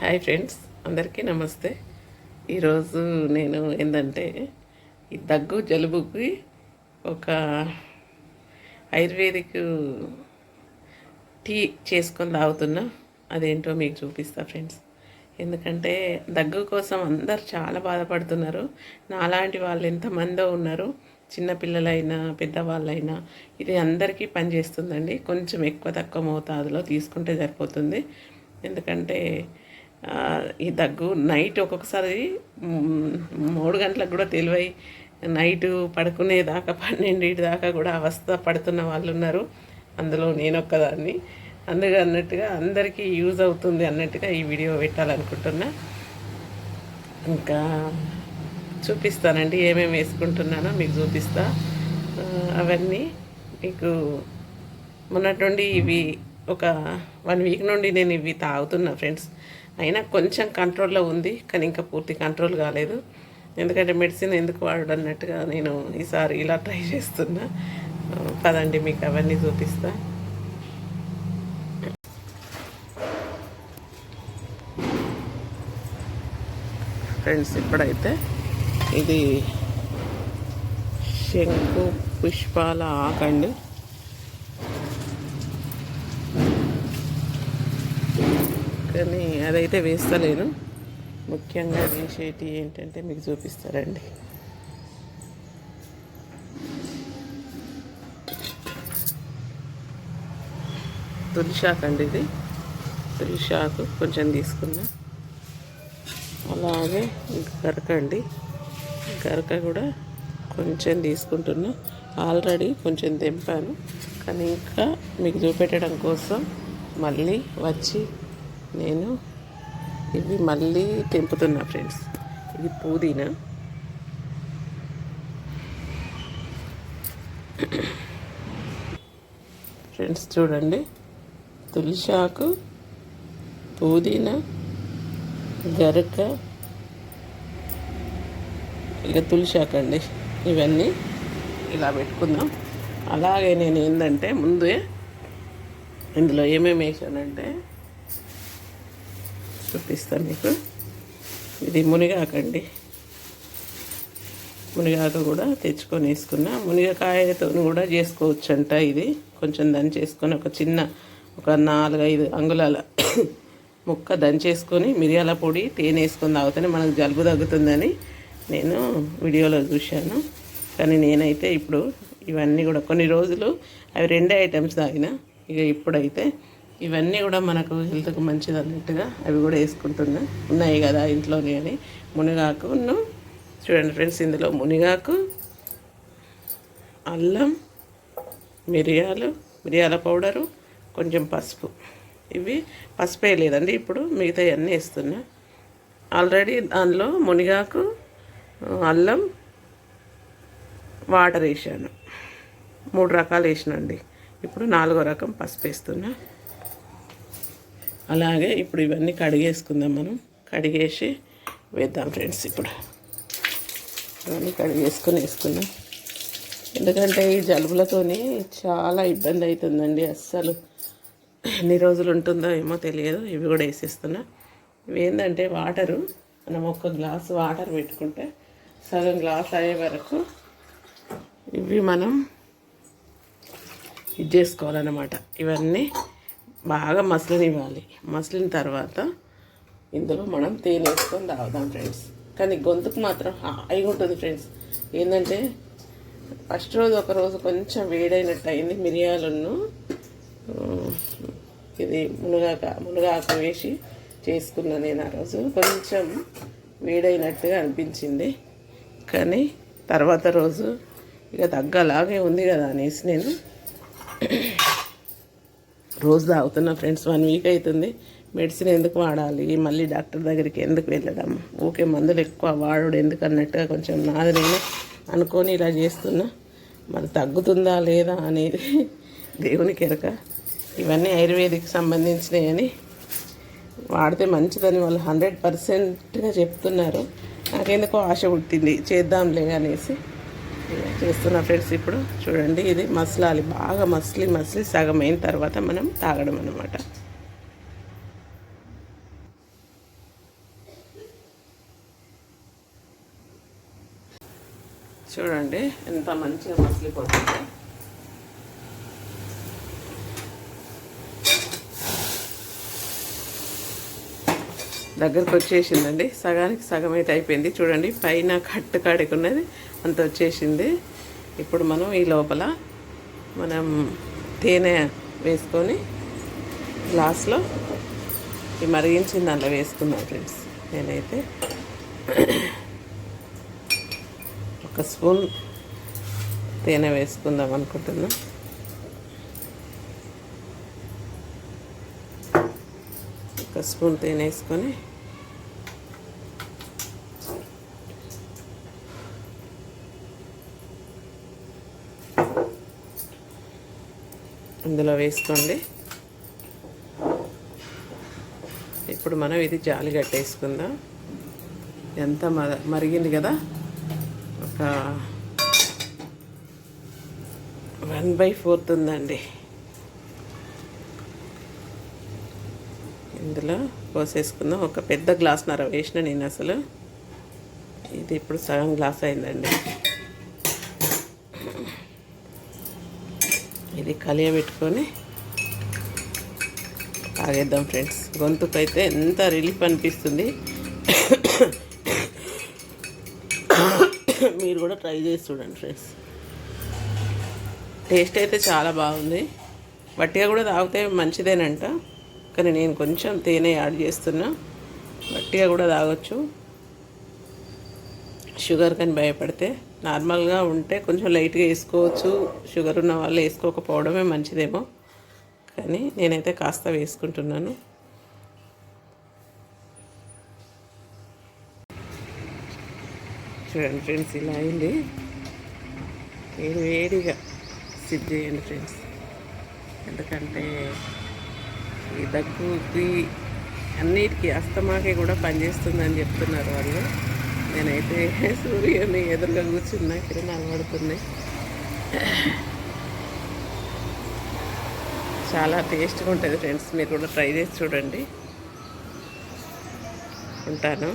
Hi friends, అందరికీ నమస్తే. ఈరోజు నేను ఏంటంటే ఈ దగ్గు జలుబుకి ఒక ఆయుర్వేదిక్ టీ చేసుకొని తాగుతున్నా. అదేంటో మీకు చూపిస్తా ఫ్రెండ్స్. ఎందుకంటే దగ్గు కోసం అందరు చాలా బాధపడుతున్నారు. నాలాంటి వాళ్ళు ఎంతమందో ఉన్నారు. చిన్నపిల్లలైనా పెద్దవాళ్ళైనా ఇది అందరికీ పనిచేస్తుందండి. కొంచెం ఎక్కువ తక్కువ మోతాదులో తీసుకుంటే సరిపోతుంది. ఎందుకంటే ఈ దగ్గు నైట్ ఒక్కొక్కసారి 3 గంటలకు కూడా తెలివై నైటు పడుకునేదాకా 12 దాకా కూడా అవస్థ పడుతున్న వాళ్ళు ఉన్నారు. అందులో నేనొక్కదాన్ని. అన్నట్టుగా అందరికీ యూజ్ అవుతుంది అన్నట్టుగా ఈ వీడియో పెట్టాలనుకుంటున్నా. ఇంకా చూపిస్తానండి ఏమేమి వేసుకుంటున్నానో మీకు చూపిస్తా. అవన్నీ మీకు మొన్నటి నుండి ఇవి ఒక 1 వీక్ నుండి నేను ఇవి తాగుతున్నా ఫ్రెండ్స్. అయినా కొంచెం కంట్రోల్లో ఉంది, కానీ ఇంకా పూర్తి కంట్రోల్ కాలేదు. ఎందుకంటే మెడిసిన్ ఎందుకు వాడడం అన్నట్టుగా నేను ఈసారి ఇలా ట్రై చేస్తున్నా. పదండి మీకు అవన్నీ చూపిస్తా. ఫ్రెండ్స్, ఇప్పుడైతే ఇది శంకు పుష్పాల ఆకండి. కానీ అదైతే వేస్తలేను. ముఖ్యంగా వేసేటి ఏంటంటే మీకు చూపిస్తారండి. తులసాకు అండి, ఇది తులసాకు కొంచెం తీసుకున్నా. అలాగే గరక అండి, గరక కూడా కొంచెం తీసుకుంటున్నా. ఆల్రెడీ కొంచెం తెంపాను, కానీ ఇంకా మీకు చూపెట్టడం కోసం మళ్ళీ వచ్చి నేను ఇవి మళ్ళీ తెంపుతున్నా ఫ్రెండ్స్. ఇది పుదీనా. ఫ్రెండ్స్ చూడండి, తులసాకు, పుదీనా, గరక, ఇక తులసాకు అండి. ఇవన్నీ ఇలా పెట్టుకుందాం. అలాగే నేను ఏంటంటే ముందే ఇందులో ఏమేమి వేసానంటే చూపిస్తాను మీకు. ఇది మునగాకండి. మునగాకు కూడా తెచ్చుకొని వేసుకున్నా. మునగకాయతో కూడా చేసుకోవచ్చు అంట. ఇది కొంచెం దంచేసుకొని ఒక 4-5 అంగుళాల ముక్క దంచేసుకొని మిరియాల పొడి తేనె వేసుకొని తాగితేనే మనకు జలుబు తగ్గుతుందని నేను వీడియోలో చూశాను. కానీ నేనైతే ఇప్పుడు ఇవన్నీ కూడా కొన్ని రోజులు అవి 2 ఐటమ్స్ తాగిన. ఇక ఇప్పుడైతే ఇవన్నీ కూడా మనకు హెల్త్కు మంచిది అన్నట్టుగా అవి కూడా వేసుకుంటున్నా. ఉన్నాయి కదా ఇంట్లోనే అని. మునగాకును చూడండి ఫ్రెండ్స్, ఇందులో మునగాకు, అల్లం, మిరియాల పౌడరు, కొంచెం పసుపు. ఇవి పసుపు వేయలేదండి, ఇప్పుడు మిగతా అన్నీ వేస్తున్నా. ఆల్రెడీ దానిలో మునగాకు, అల్లం, వాటర్ వేసాను. 3 రకాలు వేసినండి. ఇప్పుడు 4వ రకం పసుపు వేస్తున్నా. అలాగే ఇప్పుడు ఇవన్నీ కడిగేసుకుందాం. మనం కడిగేసి వేద్దాం ఫ్రెండ్స్. ఇప్పుడు ఇవన్నీ కడిగేసుకొని వేసుకుందాం. ఎందుకంటే ఈ జలుబులతోని చాలా ఇబ్బంది అవుతుందండి. అస్సలు ఎన్ని రోజులు ఉంటుందో ఏమో తెలియదు. ఇవి కూడా వేసేస్తున్నా. ఇవి ఏంటంటే వాటరు, మనం 1 గ్లాసు వాటర్ పెట్టుకుంటే సగం గ్లాస్ అయ్యే వరకు ఇవి మనం ఇది చేసుకోవాలన్నమాట. ఇవన్నీ బాగా మసలనివ్వాలి. మసలిన తర్వాత ఇందులో మనం తేనె వేసుకొని తాగుదాం ఫ్రెండ్స్. కానీ గొంతుకు మాత్రం హాయిగా ఉంటుంది ఫ్రెండ్స్. ఏంటంటే ఫస్ట్ రోజు ఒకరోజు కొంచెం వేడైనట్టు అయింది. మిరియాలను ఇది మునగాకు వేసి చేసుకున్నా నేను. ఆ రోజు కొంచెం వేడైనట్టుగా అనిపించింది. కానీ తర్వాత రోజు ఇక తగ్గలాగే ఉంది కదా అనేసి నేను రోజు తాగుతున్నా ఫ్రెండ్స్. 1 వీక్ అవుతుంది. మెడిసిన్ ఎందుకు వాడాలి, మళ్ళీ డాక్టర్ దగ్గరికి ఎందుకు వెళ్ళడం, ఊకే మందులు ఎక్కువ వాడు ఎందుకు అన్నట్టుగా కొంచెం నాది నేను అనుకొని ఇలా చేస్తున్నా. మరి తగ్గుతుందా లేదా అనేది దేవునికి ఎరక. ఇవన్నీ ఆయుర్వేదిక్ సంబంధించినవి వాడితే మంచిదని వాళ్ళు 100%గా చెప్తున్నారు. నాకెందుకో ఆశ పుట్టింది, చేద్దాంలే అనేసి చేస్తున్నా ఫ్రెండ్స్. ఇప్పుడు చూడండి, ఇది మసలాలి, బాగా మసిలి సగం అయిన తర్వాత మనం తాగడం అన్నమాట. చూడండి ఎంత మంచిగా మసిలిపోతుంది. దగ్గరకు వచ్చేసిందండి. సగానికి సగం అయితే అయిపోయింది. చూడండి పైన కట్టు కాడికి ఉన్నది అంత వచ్చేసింది. ఇప్పుడు మనం ఈ లోపల మనం తేనె వేసుకొని గ్లాస్లో ఈ మరిగించిన దాంట్లో వేసుకుందాం ఫ్రెండ్స్. నేనైతే ఒక స్పూన్ తేనె వేసుకుందాం అనుకుంటున్నా. ఒక స్పూన్ తేనె వేసుకొని ఇందులో వేసుకోండి. ఇప్పుడు మనం ఇది జాలి కట్టేసుకుందాం. ఎంత మరిగింది కదా, ఒక 1/4 ఉందండి. ఇందులో పోసేసుకుందాం. ఒక పెద్ద గ్లాసున్నర వేసిన నేను అసలు. ఇది ఇప్పుడు సగం గ్లాస్ అయిందండి. ఇది కలియబెట్టుకొని తాగేద్దాం ఫ్రెండ్స్. గొంతుకైతే ఎంత రిలీఫ్ అనిపిస్తుంది. మీరు కూడా ట్రై చేసి చూడండి ఫ్రెండ్స్. టేస్ట్ అయితే చాలా బాగుంది. వట్టిగా కూడా తాగితే మంచిదేనంట, కానీ నేను కొంచెం తేనె యాడ్ చేస్తున్నా. వట్టిగా కూడా తాగొచ్చు. షుగర్ కానీ భయపడితే నార్మల్గా ఉంటే కొంచెం లైట్గా వేసుకోవచ్చు. షుగర్ ఉన్న వాళ్ళు వేసుకోకపోవడమే మంచిదేమో, కానీ నేనైతే కాస్త వేసుకుంటున్నాను. చూడండి ఫ్రెండ్స్, ఇలా అయింది. వేడిగా సిప్ చేయండి ఫ్రెండ్స్. ఎందుకంటే ఈ దగ్గుకి అన్నిటికీ అస్తమాకి కూడా పనిచేస్తుందని చెప్తున్నారు వాళ్ళు. నేనైతే సూర్యుని ఎదురుగా కూర్చున్నా, కిరణాలు పడుతున్నాయి. చాలా టేస్ట్గా ఉంటుంది ఫ్రెండ్స్. మీరు కూడా ట్రై చేసి చూడండి. ఉంటాను.